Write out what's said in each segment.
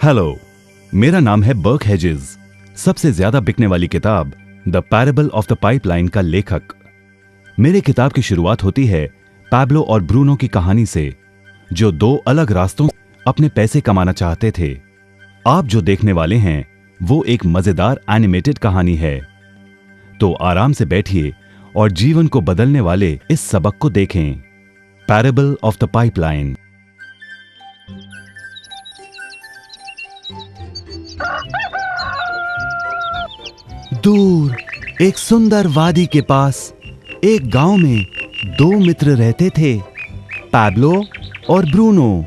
Hello, मेरा नाम है बर्क हेजेस, सबसे ज्यादा बिकने वाली किताब the parable of the pipeline का लेखक। मेरे किताब की शुरुआत होती है पैब्लो और ब्रूनो की कहानी से, जो दो अलग रास्तों अपने पैसे कमाना चाहते थे। आप जो देखने वाले हैं वो एक मजेदार एनिमेटेड कहानी है, तो आराम से बैठिए और जीवन को बदलने वाले इस सबक को देखें, पैरेबल ऑफ द पाइपलाइन। दूर एक सुंदर वादी के पास एक गांव में दो मित्र रहते थे, पैब्लो और ब्रूनो।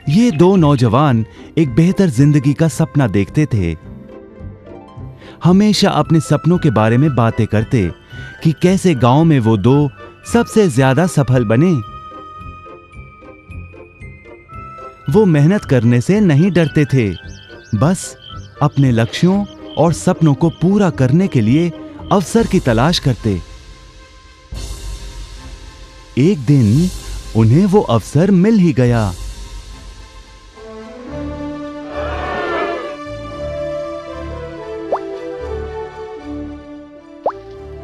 ये दो नौजवान एक बेहतर जिंदगी का सपना देखते थे। हमेशा अपने सपनों के बारे में बातें करते कि कैसे गांव में वो दो सबसे ज्यादा सफल बने। वो मेहनत करने से नहीं डरते थे, बस अपने लक्ष्यों और सपनों को पूरा करने के लिए अवसर की तलाश करते। एक दिन उन्हें वो अवसर मिल ही गया।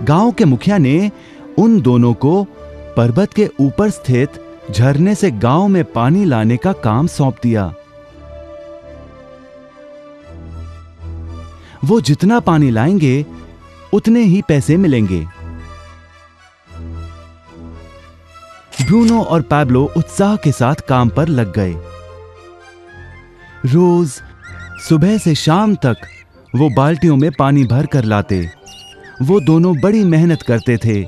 गांव के मुखिया ने उन दोनों को पर्वत के ऊपर स्थित झरने से गांव में पानी लाने का काम सौंप दिया। वो जितना पानी लाएंगे उतने ही पैसे मिलेंगे। ब्रूनो और पैब्लो उत्साह के साथ काम पर लग गए। रोज सुबह से शाम तक वो बाल्टियों में पानी भर कर लाते। वो दोनों बड़ी मेहनत करते थे।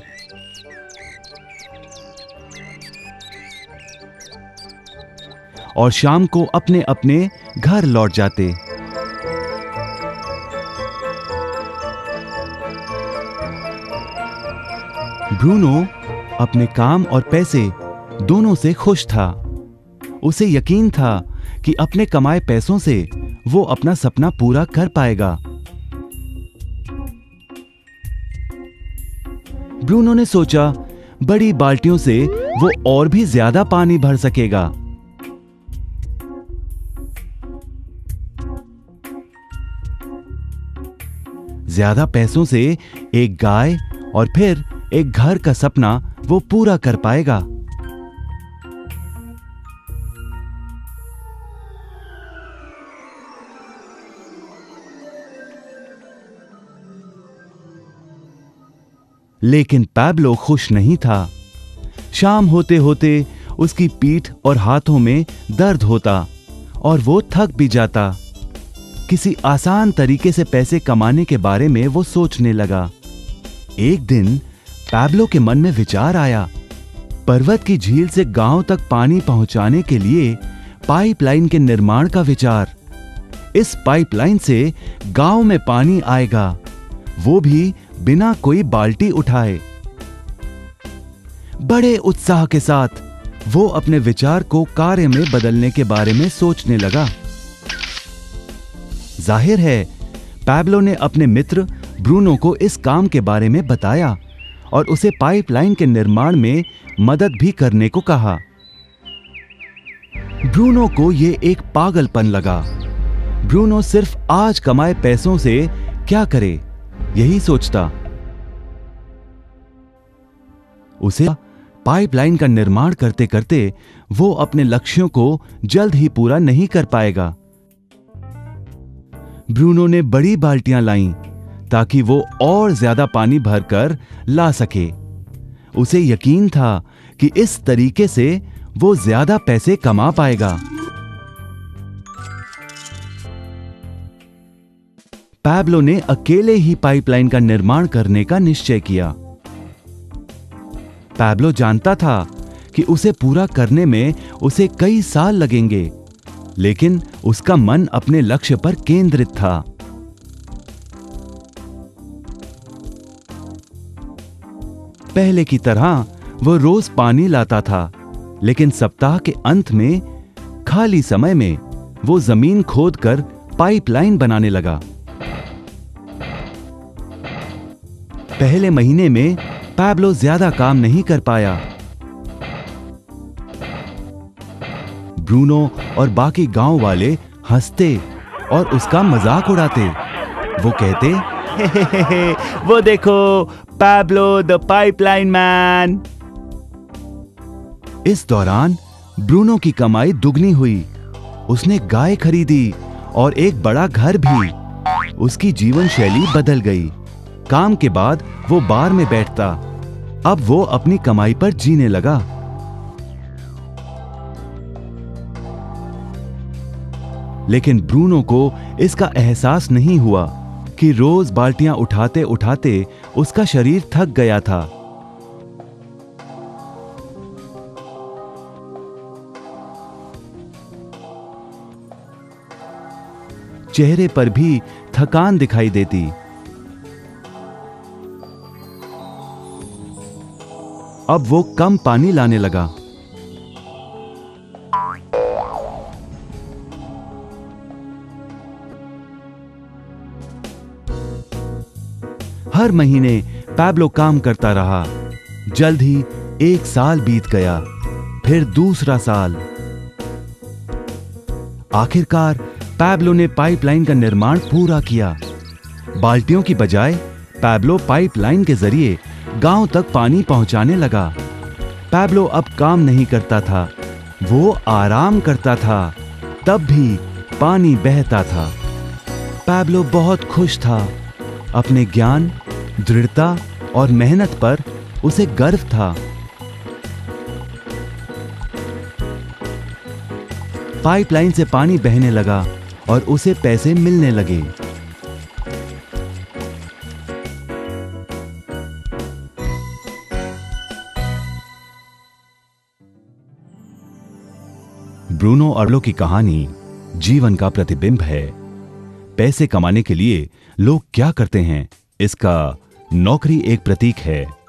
और शाम को अपने अपने घर लौट जाते। ब्रूनो अपने काम और पैसे दोनों से खुश था। उसे यकीन था कि अपने कमाए पैसों से वो अपना सपना पूरा कर पाएगा। ब्रूनो ने सोचा बड़ी बाल्टियों से वो और भी ज्यादा पानी भर सकेगा। ज्यादा पैसों से एक गाय और फिर एक घर का सपना वो पूरा कर पाएगा। लेकिन पैब्लो खुश नहीं था। शाम होते होते उसकी पीठ और हाथों में दर्द होता और वो थक भी जाता। किसी आसान तरीके से पैसे कमाने के बारे में वो सोचने लगा। एक दिन पैब्लो के मन में विचार आया, पर्वत की झील से गांव तक पानी पहुंचाने के लिए पाइपलाइन के निर्माण का विचार। इस पाइपलाइन से गांव में पानी आएगा, वो भी बिना कोई बाल्टी उठाए। बड़े उत्साह के साथ वो अपने विचार को कार्य में बदलने के बारे में सोचने लगा। जाहिर है पैब्लो ने अपने मित्र ब्रूनो को इस काम के बारे में बताया और उसे पाइपलाइन के निर्माण में मदद भी करने को कहा। ब्रूनो को यह एक पागलपन लगा। ब्रूनो सिर्फ आज कमाए पैसों से क्या करे, यही सोचता। उसे पाइपलाइन का निर्माण करते करते वो अपने लक्ष्यों को जल्द ही पूरा नहीं कर पाएगा। ब्रूनो ने बड़ी बाल्टियां लाईं ताकि वो और ज्यादा पानी भरकर ला सके। उसे यकीन था कि इस तरीके से वो ज्यादा पैसे कमा पाएगा। पैब्लो ने अकेले ही पाइपलाइन का निर्माण करने का निश्चय किया। पैब्लो जानता था कि उसे पूरा करने में उसे कई साल लगेंगे, लेकिन उसका मन अपने लक्ष्य पर केंद्रित था। पहले की तरह वो रोज पानी लाता था, लेकिन सप्ताह के अंत में खाली समय में वो जमीन खोदकर पाइपलाइन बनाने लगा। पहले महीने में पैब्लो ज्यादा काम नहीं कर पाया। ब्रूनो और बाकी गांव वाले हंसते और उसका मजाक उड़ाते। वो कहते, हे, वो देखो, पैब्लो द पाइपलाइन मैन। इस दौरान ब्रूनो की कमाई दुगनी हुई। उसने गाय खरीदी और एक बड़ा घर भी। उसकी जीवन शैली बदल गई। काम के बाद वो बार में बैठता। अब वो अपनी कमाई पर जीने लगा। लेकिन ब्रूनो को इसका एहसास नहीं हुआ कि रोज बाल्टियां उठाते उठाते उसका शरीर थक गया था। चेहरे पर भी थकान दिखाई देती। अब वो कम पानी लाने लगा। हर महीने पैब्लो काम करता रहा। जल्द ही 1 साल बीत गया, फिर दूसरा साल। आखिरकार पैब्लो ने पाइपलाइन का निर्माण पूरा किया। बाल्टियों की बजाय पैब्लो पाइपलाइन के जरिए गांव तक पानी पहुंचाने लगा। पैब्लो अब काम नहीं करता था, वो आराम करता था। तब भी पानी बहता था। पैब्लो बहुत खुश था। अपने ज्ञान, दृढ़ता और मेहनत पर उसे गर्व था। पाइपलाइन से पानी बहने लगा और उसे पैसे मिलने लगे। ब्रूनो और पैब्लो की कहानी जीवन का प्रतिबिंब है। पैसे कमाने के लिए लोग क्या करते हैं, इसका नौकरी एक प्रतीक है।